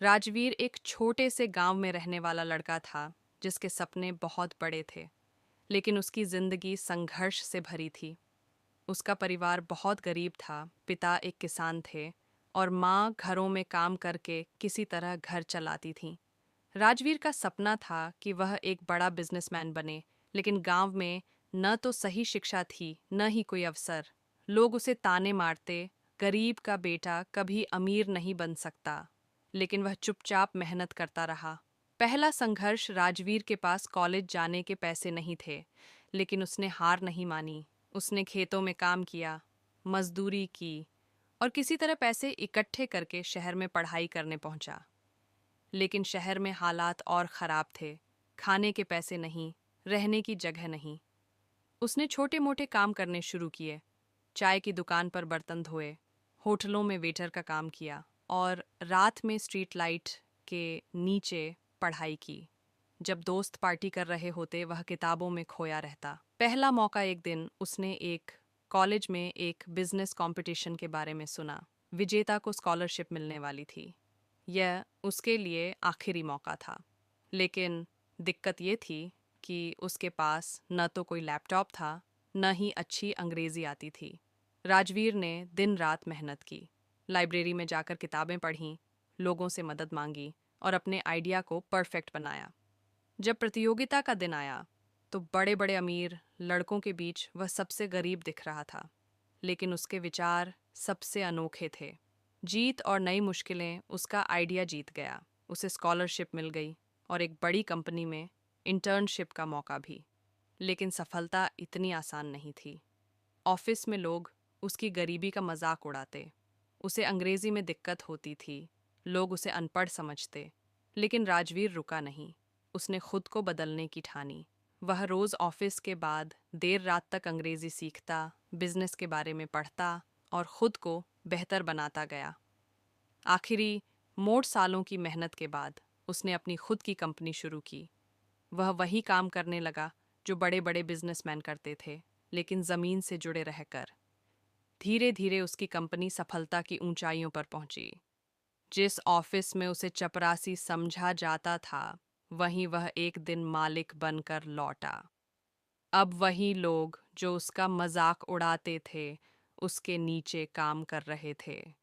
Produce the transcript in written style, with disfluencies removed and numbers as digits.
राजवीर एक छोटे से गांव में रहने वाला लड़का था जिसके सपने बहुत बड़े थे, लेकिन उसकी जिंदगी संघर्ष से भरी थी। उसका परिवार बहुत गरीब था। पिता एक किसान थे और माँ घरों में काम करके किसी तरह घर चलाती थीं। राजवीर का सपना था कि वह एक बड़ा बिजनेसमैन बने, लेकिन गांव में न तो सही शिक्षा थी न ही कोई अवसर। लोग उसे ताने मारते, गरीब का बेटा कभी अमीर नहीं बन सकता। लेकिन वह चुपचाप मेहनत करता रहा। पहला संघर्ष राजवीर के पास कॉलेज जाने के पैसे नहीं थे, लेकिन उसने हार नहीं मानी। उसने खेतों में काम किया, मजदूरी की और किसी तरह पैसे इकट्ठे करके शहर में पढ़ाई करने पहुंचा। लेकिन शहर में हालात और ख़राब थे। खाने के पैसे नहीं, रहने की जगह नहीं। उसने छोटे मोटे काम करने शुरू किए। चाय की दुकान पर बर्तन धोए, होटलों में वेटर का काम किया और रात में स्ट्रीट लाइट के नीचे पढ़ाई की। जब दोस्त पार्टी कर रहे होते वह किताबों में खोया रहता। पहला मौका एक दिन उसने एक कॉलेज में एक बिजनेस कंपटीशन के बारे में सुना। विजेता को स्कॉलरशिप मिलने वाली थी। यह उसके लिए आखिरी मौका था। लेकिन दिक्कत ये थी कि उसके पास न तो कोई लैपटॉप था, न ही अच्छी अंग्रेजी आती थी। राजवीर ने दिन रात मेहनत की, लाइब्रेरी में जाकर किताबें पढ़ीं, लोगों से मदद मांगी और अपने आइडिया को परफेक्ट बनाया। जब प्रतियोगिता का दिन आया तो बड़े बड़े अमीर लड़कों के बीच वह सबसे गरीब दिख रहा था, लेकिन उसके विचार सबसे अनोखे थे। जीत और नई मुश्किलें उसका आइडिया जीत गया। उसे स्कॉलरशिप मिल गई और एक बड़ी कंपनी में इंटर्नशिप का मौका भी। लेकिन सफलता इतनी आसान नहीं थी। ऑफिस में लोग उसकी गरीबी का मजाक उड़ाते। उसे अंग्रेजी में दिक्कत होती थी, लोग उसे अनपढ़ समझते। लेकिन राजवीर रुका नहीं। उसने खुद को बदलने की ठानी। वह रोज़ ऑफिस के बाद देर रात तक अंग्रेजी सीखता, बिजनेस के बारे में पढ़ता और खुद को बेहतर बनाता गया। आखिरी मोट सालों की मेहनत के बाद उसने अपनी खुद की कंपनी शुरू की। वह वही काम करने लगा जो बड़े बड़े बिजनेसमैन करते थे, लेकिन ज़मीन से जुड़े रहकर। धीरे धीरे उसकी कंपनी सफलता की ऊंचाइयों पर पहुंची। जिस ऑफिस में उसे चपरासी समझा जाता था, वहीं वह एक दिन मालिक बनकर लौटा। अब वही लोग जो उसका मजाक उड़ाते थे, उसके नीचे काम कर रहे थे।